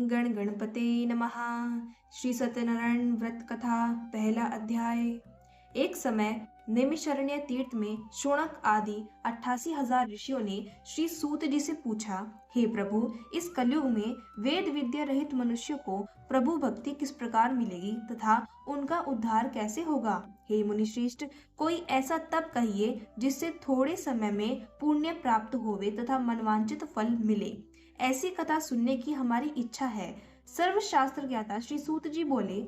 गण गणपते नमः। श्री सत्यनारायण व्रत कथा पहला अध्याय। एक समय नैमिषारण्य तीर्थ में शौनक आदि 88,000 ऋषियों ने श्री सूत जी से पूछा, हे प्रभु, इस कलयुग में वेद विद्या रहित मनुष्य को प्रभु भक्ति किस प्रकार मिलेगी तथा उनका उद्धार कैसे होगा। हे मुनिश्रेष्ठ, कोई ऐसा तप कहिए जिससे थोड़े समय में पुण्य प्राप्त होवे तथा मनवांचित फल मिले। ऐसी कथा सुनने की हमारी इच्छा है। सर्वशास्त्र ज्ञाता श्री सूत जी बोले,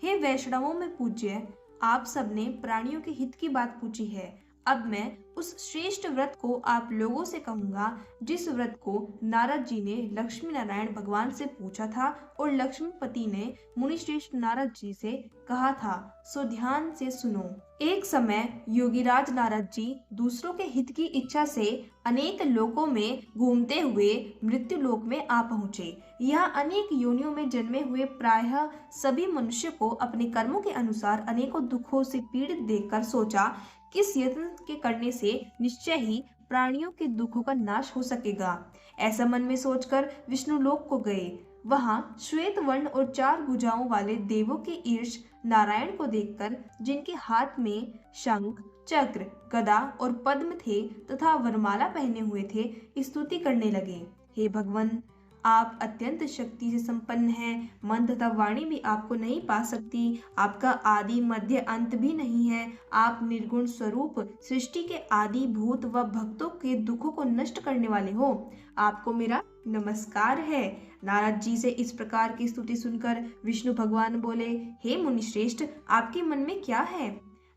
हे वैष्णवों में पूज्य, आप सबने प्राणियों के हित की बात पूछी है। अब मैं उस श्रेष्ठ व्रत को आप लोगों से कहूंगा जिस व्रत को नारद जी ने लक्ष्मी नारायण भगवान से पूछा था और लक्ष्मीपति ने मुनिश्रेष्ठ नारद जी से कहा था, सो ध्यान से सुनो। एक समय योगीराज नारद जी दूसरों के हित की इच्छा से अनेक लोकों में घूमते हुए मृत्यु लोक में आ पहुँचे। यहाँ अनेक योनियों में जन्मे हुए प्रायः सभी मनुष्य को अपने कर्मों के अनुसार अनेकों दुखों से पीड़ित देखकर सोचा, किस यत्न के करने से निश्चय ही प्राणियों के दुखों का नाश हो सकेगा। ऐसा मन में सोचकर विष्णु लोक को गए। वहां श्वेत वर्ण और 4 भुजाओं वाले देवों के ईर्ष नारायण को देखकर, जिनके हाथ में शंख, चक्र, गदा और पद्म थे तथा वरमाला पहने हुए थे, स्तुति करने लगे। हे भगवान, आप अत्यंत शक्ति से संपन्न हैं। मन तथा वाणी भी आपको नहीं पा सकती। आपका आदि मध्य अंत भी नहीं है। आप निर्गुण स्वरूप सृष्टि के आदि भूत व भक्तों के दुखों को नष्ट करने वाले हो। आपको मेरा नमस्कार है। नारद जी से इस प्रकार की स्तुति सुनकर विष्णु भगवान बोले, हे मुनिश्रेष्ठ, आपके मन में क्या है?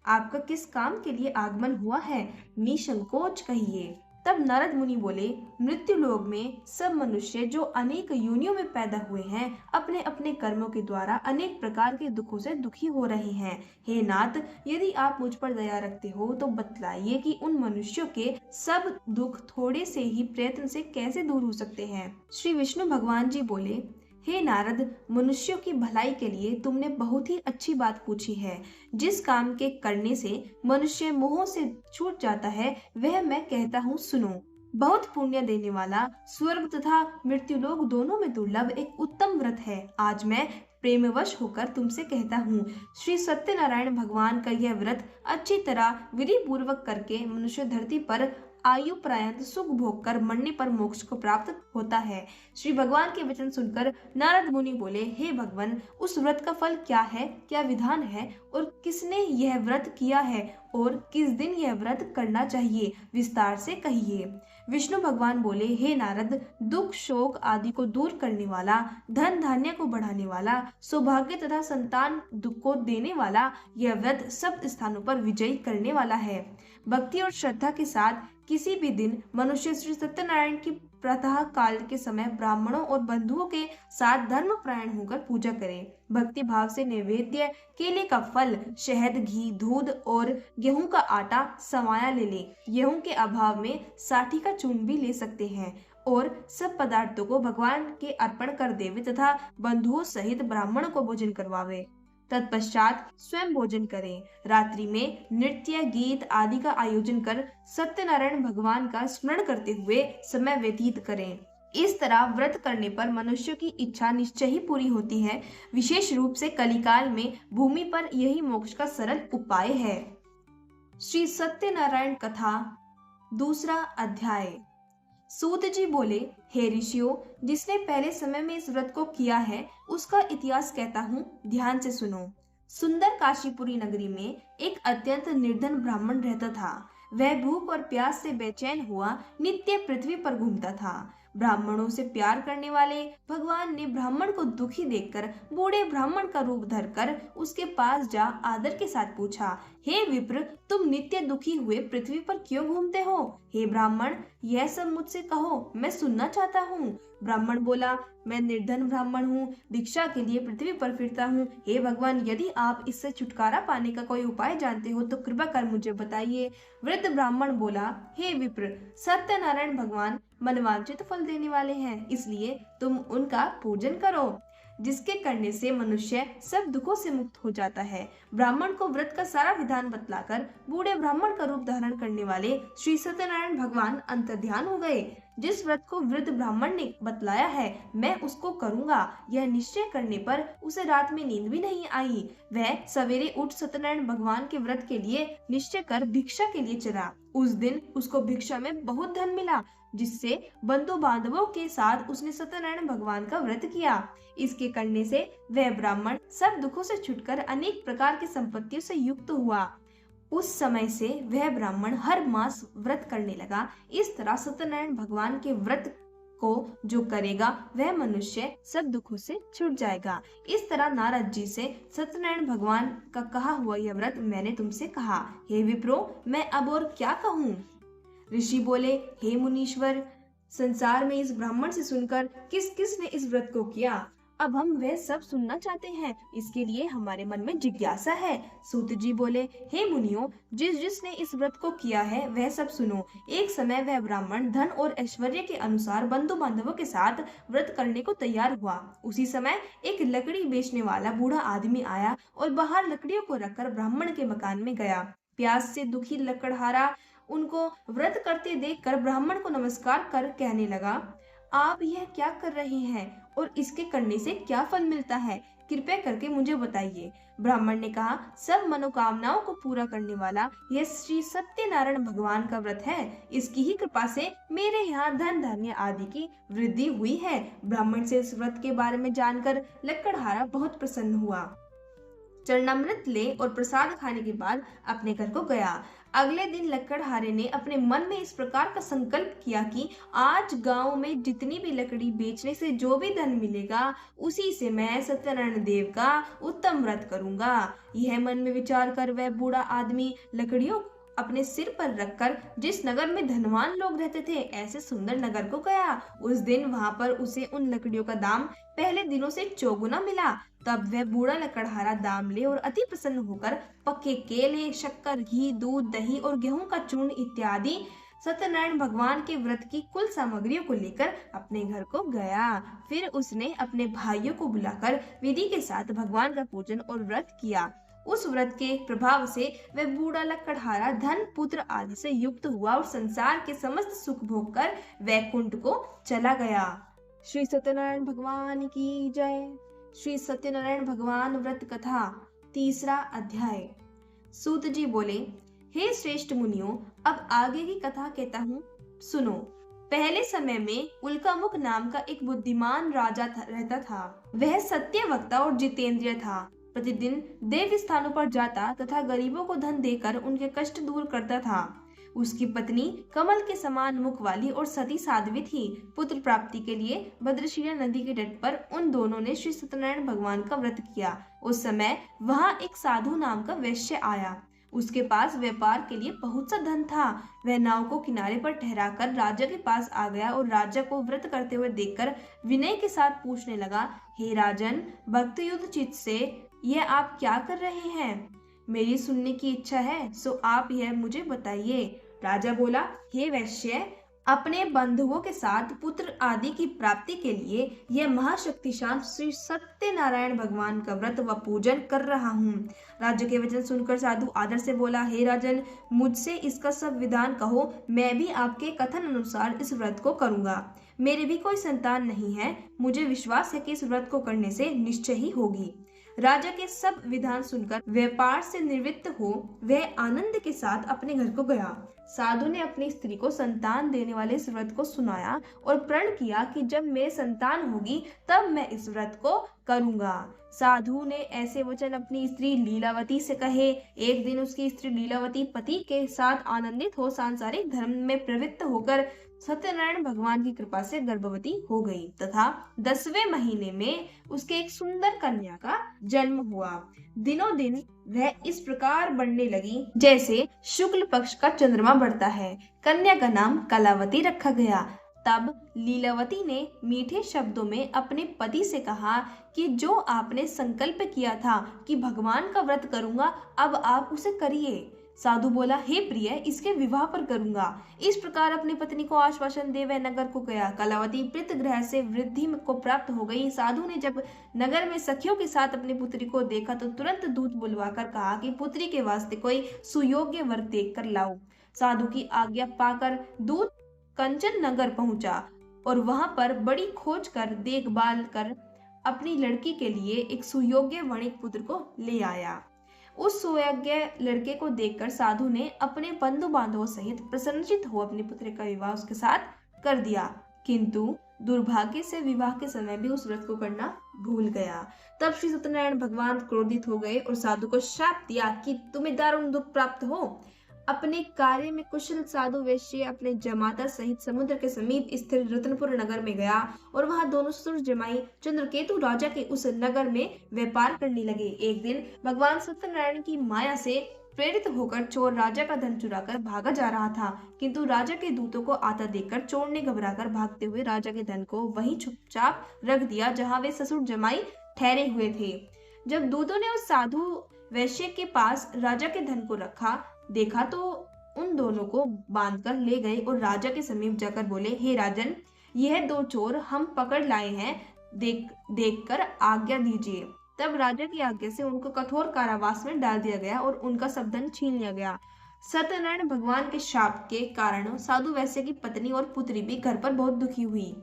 आपका किस काम के लिए आगमन हुआ है? निसंकोच कहिए। तब नारद मुनि बोले, मृत्यु लोक में सब मनुष्य जो अनेक योनियों में पैदा हुए हैं, अपने अपने कर्मों के द्वारा अनेक प्रकार के दुखों से दुखी हो रहे हैं। हे नाथ, यदि आप मुझ पर दया रखते हो तो बतलाइए कि उन मनुष्यों के सब दुख थोड़े से ही प्रयत्न से कैसे दूर हो सकते हैं। श्री विष्णु भगवान जी बोले, हे नारद, मनुष्यों की भलाई के लिए तुमने बहुत ही अच्छी बात पूछी है। जिस काम के करने से मनुष्य मोह से छूट जाता है, वह मैं कहता हूँ, सुनो। बहुत पुण्य देने वाला, स्वर्ग तथा मृत्युलोक दोनों में दुर्लभ एक उत्तम व्रत है। आज मैं प्रेमवश होकर तुमसे कहता हूँ, श्री सत्यनारायण भगवान का यह व्रत अच्छी तरह विधि पूर्वक करके मनुष्य धरती पर आयु पर्यंत सुख भोग कर मरने पर मोक्ष को प्राप्त होता है। श्री भगवान के वचन सुनकर नारद मुनि बोले, हे भगवान, उस व्रत का फल क्या है, क्या विधान है और किसने यह व्रत किया है और किस दिन यह व्रत करना चाहिए, विस्तार से कहिए। विष्णु भगवान बोले, हे नारद, दुख शोक आदि को दूर करने वाला, धन धान्य को बढ़ाने वाला, सौभाग्य तथा संतान दुख को देने वाला यह व्रत सब स्थानों पर विजयी करने वाला है। भक्ति और श्रद्धा के साथ किसी भी दिन मनुष्य श्री सत्यनारायण की प्रातः काल के समय ब्राह्मणों और बंधुओं के साथ धर्म प्रायण होकर पूजा करें। भक्ति भाव से नैवेद्य केले का फल, शहद, घी, दूध और गेहूं का आटा समाया ले ले। गेहूं के अभाव में साठी का चूर्ण भी ले सकते हैं और सब पदार्थों को भगवान के अर्पण कर देवे तथा बंधुओं सहित ब्राह्मणों को भोजन करवावे। तत्पश्चात स्वयं भोजन करें। रात्रि में नृत्य, गीत आदि का आयोजन कर सत्यनारायण भगवान का स्मरण करते हुए समय व्यतीत करें। इस तरह व्रत करने पर मनुष्य की इच्छा निश्चय ही पूरी होती है। विशेष रूप से कलिकाल में भूमि पर यही मोक्ष का सरल उपाय है। श्री सत्यनारायण कथा दूसरा अध्याय। सूत जी बोले, हे ऋषियों, जिसने पहले समय में इस व्रत को किया है उसका इतिहास कहता हूँ, ध्यान से सुनो। सुंदर काशीपुरी नगरी में एक अत्यंत निर्धन ब्राह्मण रहता था। वह भूख और प्यास से बेचैन हुआ नित्य पृथ्वी पर घूमता था। ब्राह्मणों से प्यार करने वाले भगवान ने ब्राह्मण को दुखी देखकर बूढ़े ब्राह्मण का रूप धरकर उसके पास जा आदर के साथ पूछा, हे विप्र, तुम नित्य दुखी हुए पृथ्वी पर क्यों घूमते हो? हे ब्राह्मण, यह सब मुझसे कहो, मैं सुनना चाहता हूँ। ब्राह्मण बोला, मैं निर्धन ब्राह्मण हूँ, भिक्षा के लिए पृथ्वी पर फिरता हूँ। हे भगवान, यदि आप इससे छुटकारा पाने का कोई उपाय जानते हो तो कृपा कर मुझे बताइए। वृद्ध ब्राह्मण बोला, हे विप्र, सत्यनारायण भगवान मनवांचित फल देने वाले हैं, इसलिए तुम उनका पूजन करो, जिसके करने से मनुष्य सब दुखों से मुक्त हो जाता है। ब्राह्मण को व्रत का सारा विधान बतलाकर बूढ़े ब्राह्मण का रूप धारण करने वाले श्री सत्यनारायण भगवान अंतर्ध्यान हो गए। जिस व्रत को वृद्ध ब्राह्मण ने बतलाया है मैं उसको करूंगा। यह निश्चय करने पर उसे रात में नींद भी नहीं आई। वह सवेरे उठ सत्यनारायण भगवान के व्रत के लिए निश्चय कर भिक्षा के लिए चला। उस दिन उसको भिक्षा में बहुत धन मिला, जिससे बंधु बांधवों के साथ उसने सत्यनारायण भगवान का व्रत किया। इसके करने से वह ब्राह्मण सब दुखों से छुटकर अनेक प्रकार की संपत्तियों से युक्त हुआ। उस समय से वह ब्राह्मण हर मास व्रत करने लगा। इस तरह सत्यनारायण भगवान के व्रत को जो करेगा वह मनुष्य सब दुखों से छूट जाएगा। इस तरह नारद जी से सत्यनारायण भगवान का कहा हुआ यह व्रत मैंने तुमसे कहा। हे विप्रो, मैं अब और क्या कहूँ? ऋषि बोले, हे मुनीश्वर, संसार में इस ब्राह्मण से सुनकर किस किस ने इस व्रत को किया, अब हम वह सब सुनना चाहते हैं। इसके लिए हमारे मन में जिज्ञासा है। सूत जी बोले, हे मुनियों, जिस जिसने इस व्रत को किया है वह सब सुनो। एक समय वह ब्राह्मण धन और ऐश्वर्य के अनुसार बंधु बांधवों के साथ व्रत करने को तैयार हुआ। उसी समय एक लकड़ी बेचने वाला बूढ़ा आदमी आया और बाहर लकड़ियों को रखकर ब्राह्मण के मकान में गया। प्यास से दुखी लकड़हारा उनको व्रत करते देखकर ब्राह्मण को नमस्कार कर कहने लगा, आप यह क्या कर रहे हैं और इसके करने से क्या फल मिलता है? कृपया करके मुझे बताइए। ब्राह्मण ने कहा, सब मनोकामनाओं को पूरा करने वाला यह श्री सत्यनारायण भगवान का व्रत है। इसकी ही कृपा से मेरे यहाँ धन धान्य आदि की वृद्धि हुई है। ब्राह्मण से इस व्रत के बारे में जानकर लकड़हारा बहुत प्रसन्न हुआ। चरणामृत ले और प्रसाद खाने के बाद अपने घर को गया। अगले दिन लकड़हारे ने अपने मन में इस प्रकार का संकल्प किया कि आज गांव में जितनी भी लकड़ी बेचने से जो भी धन मिलेगा उसी से मैं सत्यनारायण देव का उत्तम व्रत करूंगा। यह मन में विचार कर वह बूढ़ा आदमी लकड़ियों अपने सिर पर रखकर जिस नगर में धनवान लोग रहते थे ऐसे सुंदर नगर को गया। उस दिन वहां पर उसे उन लकड़ियों का दाम पहले दिनों से चौगुना मिला। तब वह बूढ़ा लकड़हारा दाम ले और अति प्रसन्न होकर पक्के केले, शक्कर, घी, दूध, दही और गेहूं का चूर्ण इत्यादि सत्यनारायण भगवान के व्रत की कुल सामग्रियों को लेकर अपने घर को गया। फिर उसने अपने भाइयों को बुलाकर विधि के साथ भगवान का पूजन और व्रत किया। उस व्रत के प्रभाव से वह बूढ़ा लकड़हारा धन, पुत्र आदि से युक्त हुआ और संसार के समस्त सुख भोग कर वैकुंठ को चला गया। श्री सत्यनारायण भगवान की जय। श्री सत्यनारायण भगवान व्रत कथा, तीसरा अध्याय। सूत जी बोले, हे श्रेष्ठ मुनियों, अब आगे की कथा कहता हूँ, सुनो। पहले समय में उल्कामुख नाम का एक बुद्धिमान राजा रहता था। वह सत्यवक्ता और जितेंद्रिय था। प्रतिदिन देव स्थानों पर जाता तथा गरीबों को धन देकर उनके कष्ट दूर करता था। उसकी पत्नी कमल के समान मुख वाली और सती साध्वी थी। पुत्र प्राप्ति के लिए भद्रशिला नदी के तट पर उन दोनों ने श्री सत्यनारायण भगवान का व्रत किया। उस समय वहां एक साधु नाम का वैश्य आया। उसके पास व्यापार के लिए बहुत सा धन था। वह नाव को किनारे पर ठहराकर राजा के पास आ गया और राजा को व्रत करते हुए देखकर विनय के साथ पूछने लगा, हे राजन, भक्त युद्ध चित्त से यह आप क्या कर रहे हैं? मेरी सुनने की इच्छा है, सो आप यह मुझे बताइए। राजा बोला, हे वैश्य, अपने बंधुओं के साथ पुत्र आदि की प्राप्ति के लिए यह महाशक्तिशाली श्री सत्यनारायण भगवान का व्रत व पूजन कर रहा हूँ। राजा के वचन सुनकर साधु आदर से बोला, हे राजन, मुझसे इसका सब विधान कहो, मैं भी आपके कथन अनुसार इस व्रत को करूंगा। मेरे भी कोई संतान नहीं है, मुझे विश्वास है कि इस व्रत को करने से निश्चय ही होगी। राजा के सब विधान सुनकर व्यापार से निवृत्त हो वह आनंद के साथ अपने घर को गया। साधु ने अपनी स्त्री को संतान देने वाले इस व्रत को सुनाया और प्रण किया कि जब मेरे संतान होगी तब मैं इस व्रत को करूंगा। साधु ने ऐसे वचन अपनी स्त्री लीलावती से कहे। एक दिन उसकी स्त्री लीलावती पति के साथ आनंदित हो सांसारिक धर्म में प्रवृत्त होकर सत्यनारायण भगवान की कृपा से गर्भवती हो गई तथा 10वें महीने में उसके एक सुंदर कन्या का जन्म हुआ। दिनों दिन वह इस प्रकार बढ़ने लगी जैसे शुक्ल पक्ष का चंद्रमा बढ़ता है। कन्या का नाम कलावती रखा गया। तब लीलावती ने मीठे शब्दों में अपने पति से कहा कि जो आपने संकल्प किया था कि भगवान का व्रत करूंगा, अब आप उसे करिए। साधु बोला, हे प्रिय, इसके विवाह पर करूंगा। इस प्रकार अपनी पत्नी को आश्वासन दे वह नगर को गया। कलावती प्रीत ग्रह से वृद्धि को प्राप्त हो गई। साधु ने जब नगर में सखियों के साथ अपनी पुत्री को देखा तो तुरंत दूत बुलवाकर कहा कि पुत्री के वास्ते कोई सुयोग्य वर देख कर लाओ। साधु की आज्ञा पाकर दूत कंचन नगर पहुंचा और वहां पर बड़ी खोज कर देखभाल कर अपनी लड़की के लिए एक सुयोग्य वणिक पुत्र को ले आया। उस सुयोग्य लड़के को देखकर साधु ने अपने बंधु बांधवों सहित प्रसन्नचित हो अपने पुत्र का विवाह उसके साथ कर दिया, किंतु दुर्भाग्य से विवाह के समय भी उस व्रत को करना भूल गया। तब श्री सत्यनारायण भगवान क्रोधित हो गए और साधु को शाप दिया कि तुम्हें दारुण दुख प्राप्त हो। अपने कार्य में कुशल साधु वैश्य अपने जमाता सहित समुद्र के समीप स्थित रत्नपुर नगर में गया और वहां दोनों ससुर जमाई चंद्रकेतु राजा के उस नगर में व्यापार करने लगे। एक दिन भगवान सत्यनारायण की माया से प्रेरित होकर चोर राजा का धन चुराकर भागा जा रहा था, किंतु राजा के दूतों को आता देखकर चोर ने घबराकर भागते हुए राजा के धन को वहीं चुपचाप रख दिया जहां वे ससुर जमाई ठहरे हुए थे। जब दूतों ने उस साधु वैश्य के पास राजा के धन को रखा देखा तो उन दोनों को बांधकर ले गए और राजा के समीप जाकर बोले, हे राजन, यह दो चोर हम पकड़ लाए हैं, देखकर आज्ञा दीजिए। तब राजा की आज्ञा से उनको कठोर कारावास में डाल दिया गया और उनका सब धन छीन लिया गया। सत्यनारायण भगवान के शाप के कारण साधु वैश्य की पत्नी और पुत्री भी घर पर बहुत दुखी हुई।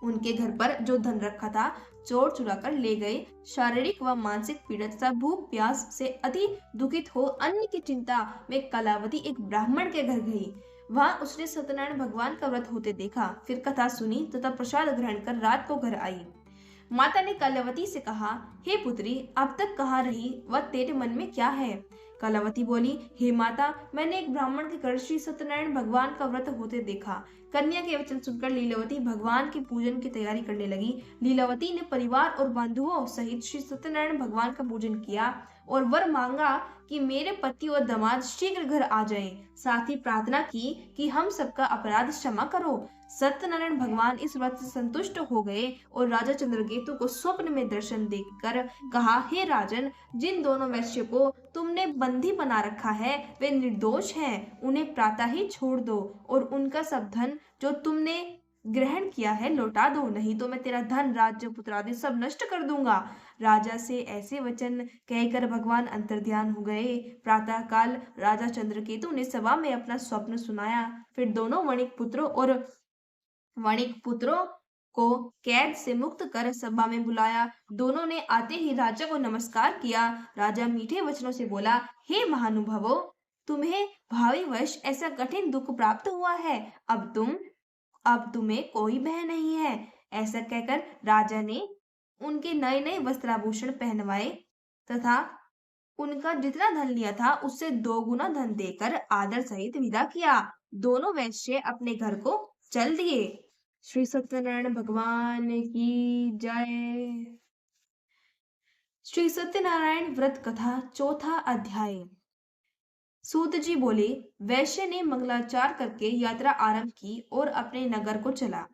उनके घर पर जो धन रखा था चोर चुरा कर ले गए। शारीरिक व मानसिक पीड़ा तथा भूख प्यास से अति दुखित हो अन्न की चिंता में कलावती एक ब्राह्मण के घर गई। वहां उसने सत्यनारायण भगवान का व्रत होते देखा, फिर कथा सुनी तथा प्रसाद ग्रहण कर रात को घर आई। माता ने कलावती से कहा, हे पुत्री, अब तक कहाँ रही व तेरे मन में क्या है? कलावती बोली, हे माता, मैंने एक ब्राह्मण के घर श्री सत्यनारायण भगवान का व्रत होते देखा। कन्या के वचन सुनकर लीलावती भगवान के पूजन की तैयारी करने लगी। लीलावती ने परिवार और बंधुओं सहित श्री सत्यनारायण भगवान का पूजन किया और वर मांगा कि मेरे पति और दामाद शीघ्र घर आ जाएं। साथ ही प्रार्थना की कि हम सबका अपराध क्षमा करो। सत्यनारायण भगवान इस व्रत से संतुष्ट हो गए और राजा चंद्रकेतु को स्वप्न में दर्शन देकर कहा, हे राजन, जिन दोनों वैश्य को तुमने बंदी बना रखा है वे निर्दोष हैं, उन्हें प्रातः ही छोड़ दो और उनका सब धन जो तुमने ग्रहण किया है लौटा दो, नहीं तो मैं तेरा धन राज्य पुत्र आदि सब नष्ट कर दूंगा। राजा से ऐसे वचन कहकर भगवान अंतर्ध्यान हो गए। प्रातः काल राजा चंद्रकेतु ने सभा में अपना स्वप्न सुनाया। फिर दोनों वणिक पुत्रों को कैद से मुक्त कर सभा में बुलाया। दोनों ने आते ही राजा को नमस्कार किया। राजा मीठे वचनों से बोला, हे महानुभावों, तुम्हें भावीवश ऐसा कठिन दुख प्राप्त हुआ है। अब तुम्हें कोई भय नहीं है। ऐसा कहकर राजा ने उनके नए नए वस्त्राभूषण पहनवाए तथा उनका जितना धन लिया था उससे 2 गुना धन देकर आदर सहित विदा किया। दोनों वैश्य अपने घर को चल दिए। श्री सत्यनारायण भगवान की जय। श्री सत्यनारायण व्रत कथा चौथा अध्याय। सूत जी बोले, वैश्य ने मंगलाचार करके यात्रा आरंभ की और अपने नगर को चला।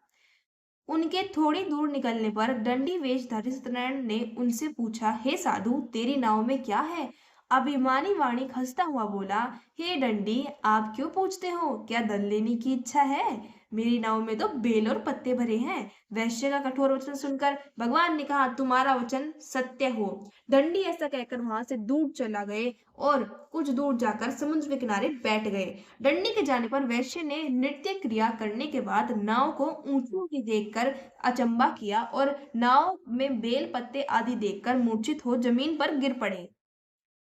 उनके थोड़ी दूर निकलने पर दंडी वेशधारी सत्यनारायण ने उनसे पूछा, हे साधु, तेरी नाव में क्या है? अभिमानी वाणिक हंसता हुआ बोला, हे दंडी, आप क्यों पूछते हो? क्या धन लेने की इच्छा है? मेरी नाव में तो बेल और पत्ते भरे हैं। वैश्य का कठोर वचन सुनकर भगवान ने कहा, तुम्हारा वचन सत्य हो। दंडी ऐसा कहकर वहां से दूर चला गए और कुछ दूर जाकर समुद्र के किनारे बैठ गए। दंडी के जाने पर वैश्य ने नृत्य क्रिया करने के बाद नाव को ऊंची देखकर अचंबा किया और नाव में बेल पत्ते आदि देखकर मूर्छित हो जमीन पर गिर पड़े।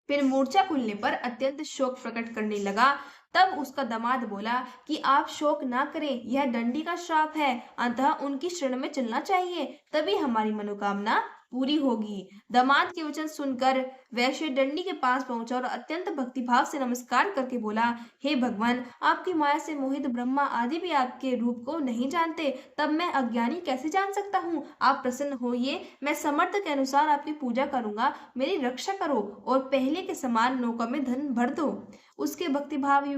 फिर मूर्छा खुलने पर अत्यंत शोक प्रकट करने लगा। तब उसका दामाद बोला कि आप शोक ना करें, यह दंडी का श्राप है, अतः उनकी शरण में चलना चाहिए, तभी हमारी मनोकामना पूरी होगी। दामाद के वचन सुनकर वैश्य दंडी के पास पहुंचा और अत्यंत भक्तिभाव से नमस्कार करके बोला, हे भगवान, आपकी माया से मोहित ब्रह्मा आदि भी आपके रूप को नहीं जानते, तब मैं अज्ञानी कैसे जान सकता हूँ? आप प्रसन्न होइए, मैं समर्थ के अनुसार आपकी पूजा करूंगा, मेरी रक्षा करो और पहले के समान नौका में धन भर दो। उसके भक्तिभाव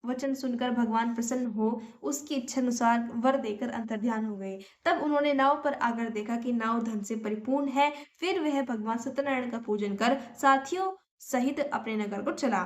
वचन सुनकर भगवान प्रसन्न हो उसकी इच्छा अनुसार वर देकर अंतर्ध्यान हो गए। तब उन्होंने नाव पर आकर देखा कि नाव धन से परिपूर्ण है। फिर वह भगवान सत्यनारायण का पूजन कर साथियों सहित अपने नगर को चला।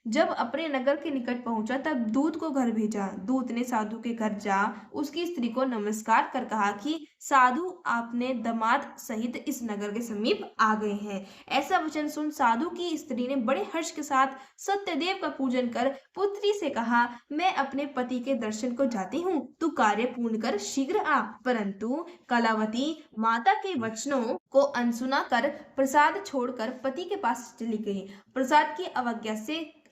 जब अपने नगर के निकट पहुंचा तब दूत को घर भेजा। दूत ने साधु के घर जा उसकी स्त्री को नमस्कार कर कहा कि साधु आपने दामाद सहित इस नगर के समीप आ गए हैं। ऐसा वचन सुन साधु की स्त्री ने बड़े हर्ष के साथ सत्यदेव का पूजन कर पुत्री से कहा, मैं अपने पति के दर्शन को जाती हूँ, तू कार्य पूर्ण कर शीघ्र आ। परंतु कलावती माता के वचनों को अनसुना कर प्रसाद छोड़कर पति के पास चली गई। प्रसाद की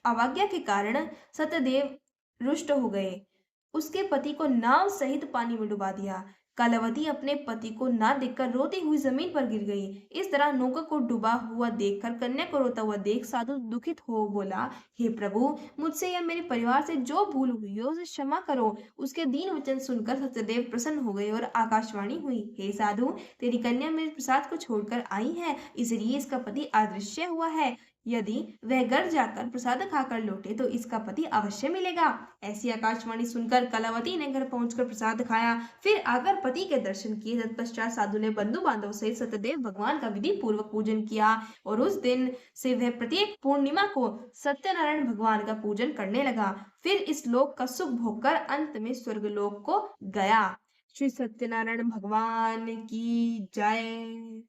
अवज्ञा के कारण सत्यदेव रुष्ट हो गए। उसके पति को नाव सहित पानी में डुबा दिया। कलावती अपने पति को ना देखकर रोती हुई जमीन पर गिर गई। इस तरह नौका को डूबा हुआ देखकर कन्या को रोता हुआ देख साधु दुखित हो बोला, हे प्रभु, मुझसे या मेरे परिवार से जो भूल हुई हो उसे क्षमा करो। उसके दीन वचन सुनकर सत्यदेव प्रसन्न हो गए और आकाशवाणी हुई, हे साधु, तेरी कन्या मेरे प्रसाद को छोड़कर आई है, इसलिए इसका पति अदृश्य हुआ है। यदि वह घर जाकर प्रसाद खाकर लौटे तो इसका पति अवश्य मिलेगा। ऐसी आकाशवाणी सुनकर कलावती ने घर पहुंचकर प्रसाद खाया, फिर आकर पति के दर्शन किए। तत्पश्चात साधु ने बंधु बांधव सहित सत्यदेव भगवान का विधि पूर्वक पूजन किया और उस दिन से वह प्रत्येक पूर्णिमा को सत्यनारायण भगवान का पूजन करने लगा। फिर इस लोक का सुख भोगकर अंत में स्वर्गलोक को गया। श्री सत्यनारायण भगवान की जय।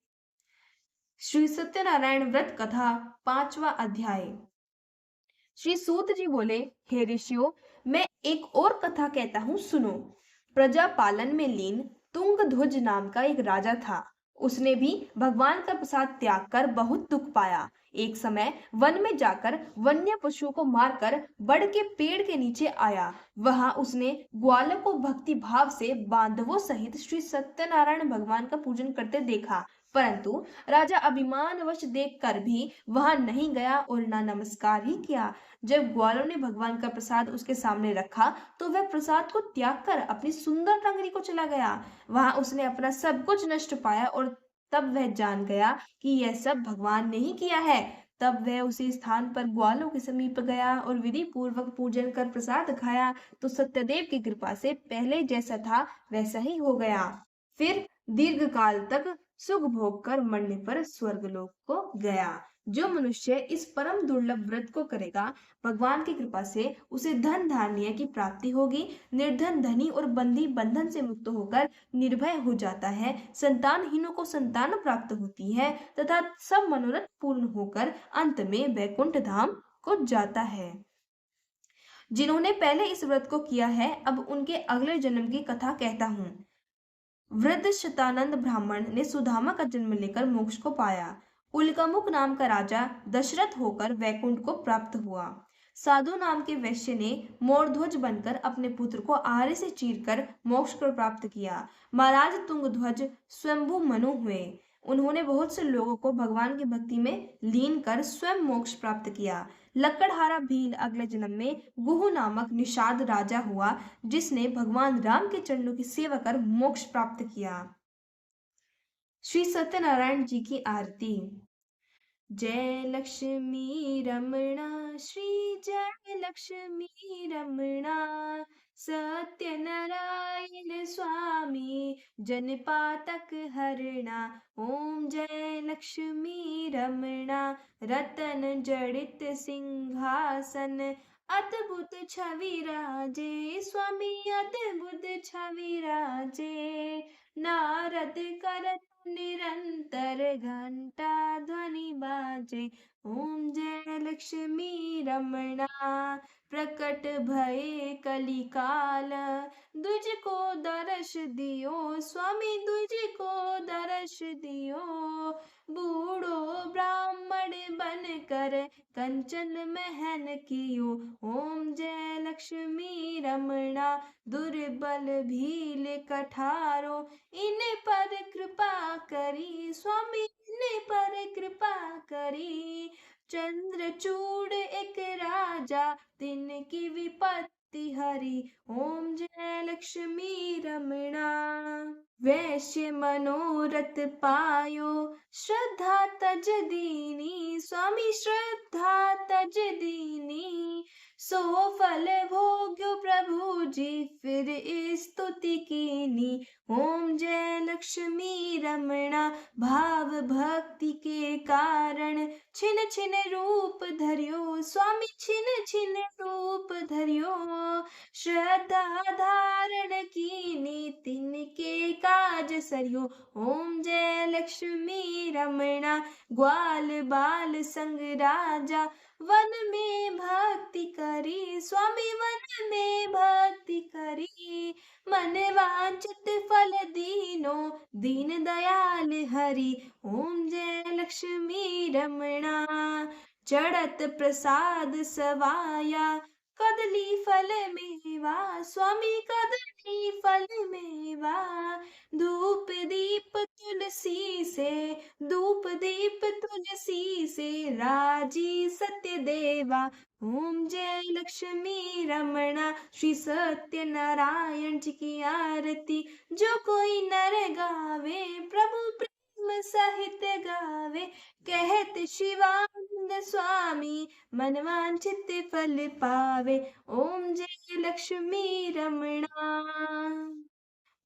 श्री सत्यनारायण व्रत कथा 5वां अध्याय। श्री सूत जी बोले, हे ऋषियों, मैं एक और कथा कहता हूँ, सुनो। प्रजा पालन में लीन तुंगध्वज नाम का एक राजा था। उसने भी भगवान का प्रसाद त्याग कर बहुत दुख पाया। एक समय वन में जाकर वन्य पशुओं को मारकर बड़ के पेड़ के नीचे आया। वहां उसने ग्वालों को भक्ति भाव से बांधवों सहित श्री सत्यनारायण भगवान का पूजन करते देखा। परंतु राजा अभिमानवश देखकर भी वहां नहीं गया और ना नमस्कार ही किया। जब ग्वालों ने भगवान का प्रसाद उसके सामने रखा तो वह प्रसाद को त्याग कर अपनी सुंदर टंगरी को चला गया। वहां उसने अपना सब कुछ नष्ट पाया और तब वह जान गया कि यह सब भगवान ने ही किया है। तब वह उसी स्थान पर ग्वालों के समीप गया और विधि पूर्वक पूजन कर प्रसाद खाया तो सत्यदेव की कृपा से पहले जैसा था वैसा ही हो गया। फिर दीर्घ काल तक सुख भोग कर मरने पर स्वर्गलोक को गया। जो मनुष्य इस परम दुर्लभ व्रत को करेगा, भगवान की कृपा से उसे धन धान्य की प्राप्ति होगी। निर्धन धनी और बंदी बंधन से मुक्त होकर निर्भय हो जाता है। संतानहीनों को संतान प्राप्त होती है तथा सब मनोरथ पूर्ण होकर अंत में वैकुंठ धाम को जाता है। जिन्होंने पहले इस व्रत को किया है, अब उनके अगले जन्म की कथा कहता हूँ। वृद्ध शतानंद ब्राह्मण ने सुदामा का जन्म लेकर मोक्ष को पाया। उल्कामुख नाम का राजा दशरथ होकर वैकुंठ को प्राप्त हुआ। साधु नाम के वैश्य ने मोरध्वज बनकर अपने पुत्र को आहार से चीरकर मोक्ष को प्राप्त किया। महाराज तुंगध्वज स्वयंभू मनु हुए। उन्होंने बहुत से लोगों को भगवान की भक्ति में लीन कर स्वयं मोक्ष प्राप्त किया। लकड़हारा भील अगले जन्म में गुहु नामक निषाद राजा हुआ, जिसने भगवान राम के चरणों की सेवा कर मोक्ष प्राप्त किया। श्री सत्यनारायण जी की आरती। जय लक्ष्मी रमणा, श्री जय लक्ष्मी रमणा, सत्यनारायण स्वामी जनपातक हरणा। ओम जय लक्ष्मी रमणा, रतन जड़ित सिंहासन, अद्भुत छवि राजे स्वामी, अद्भुत छवि राजे। नारद करत निरंतर घंटा ध्वनि बाजे। ओम जय लक्ष्मी रमणा, प्रकट भये कलिकाल, तुझको दर्श दियो स्वामी, तुझको दर्श दियो। बूढ़ो ब्राह्मण बन कर कंचन महन कियो। ओम जय लक्ष्मी रमणा, दुर्बल भील कठारो, इन पर कृपा करी स्वामी, इन पर कृपा करी। चंद्रचूड़ एक राजा, तिनकी विपत्ति हरी। ओम जय लक्ष्मी रमणा, वैश्य मनोरथ पायो, श्रद्धा तज दीनी स्वामी, श्रद्धा तज दीनी। सो फल भोग्यो प्रभु जी, फिर स्तुति कीनी। ओम जय लक्ष्मी रमणा, भाव भक्ति के कारण छिन छिन रूप धरियो, स्वामी छिन छिन रूप धरियो। श्रद्धा धारण कीनी, तिनके काज सरियो। ओम जय लक्ष्मी रमणा, ग्वाल बाल संग राजा। वन में भक्ति करी, स्वामी वन में भक्ति करी। मन वांछित फल दीनो, दीन दयाल हरि। ओम जय लक्ष्मी रमणा। चढ़त प्रसाद सवाया, कदली फल मेवा। स्वामी कदली फल मेवा। धूप दीप तुलसी से, धूप दीप तुलसी से, राजी सत्य देवा। ओम जय लक्ष्मी रमणा। श्री सत्यनारायण जी की आरती जो कोई नर गावे, प्रभु प्रेम सहित गावे। कहत शिवानंद स्वामी, मन वांछित फल पावे। ओम जय लक्ष्मी रमणा।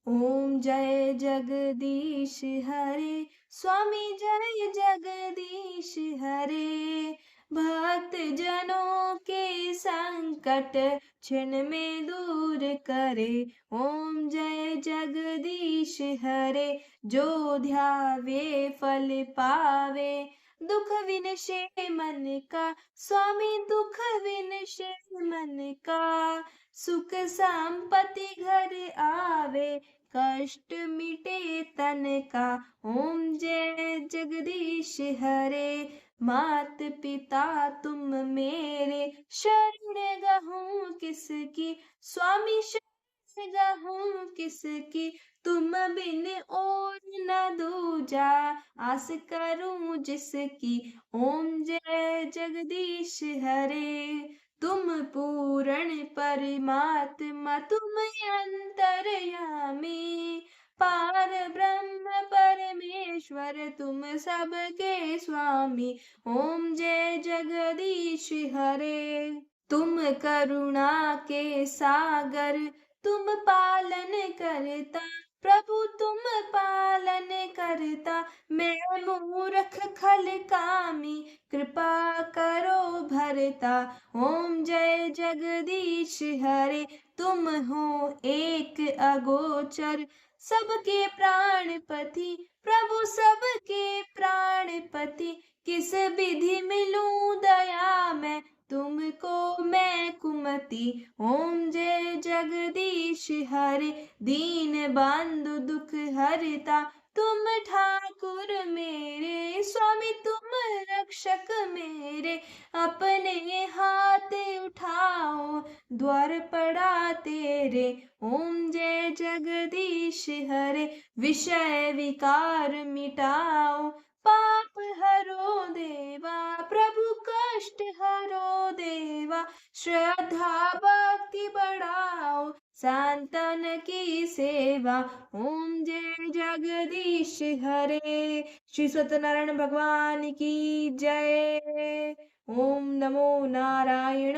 ओम जय जगदीश हरे, स्वामी जय जगदीश हरे। भक्त जनों के संकट क्षण में दूर करे। ओम जय जगदीश हरे, जो ध्यावे फल पावे। दुख विनशे मन का, स्वामी दुख विनशे मन का। सुख संपत्ति घर आवे, कष्ट मिटे तन का। ओम जय जगदीश हरे। मात पिता तुम मेरे, शरण गहूँ किसकी। स्वामी शरण गहूँ किसकी। तुम बिन और न दूजा, आस करूं जिसकी। ओम जय जगदीश हरे। तुम पूर्ण परमात्मा, तुम अंतर्यामी। पार ब्रह्म परमेश्वर, तुम सबके स्वामी। ओम जय जगदीश हरे। तुम करुणा के सागर, तुम पालन करता। प्रभु तुम पालन करता। मैं मूर्ख खल कामी, कृपा करो भरता। ओम जय जगदीश हरे। तुम हो एक अगोचर, सबके प्राणपति। प्रभु सबके प्राणपति। किस विधि मिलूं दया मैं, तुमको मैं कुमति। ओम जय जगदीश हरे। दीन बंधु दुख हरता, तुम ठाकुर मेरे। स्वामी तुम रक्षक मेरे। अपने हाथ उठाओ, द्वार पड़ा तेरे। ओम जय जगदीश हरे। विषय विकार मिटाओ, पाप हरो देवा। प्रभु कष्ट हरो देवा। श्रद्धा भक्ति बढ़ाओ, संतन की सेवा। ओम जय जगदीश हरे। श्री सत्यनारायण भगवान की जय। ओम नमो नारायण।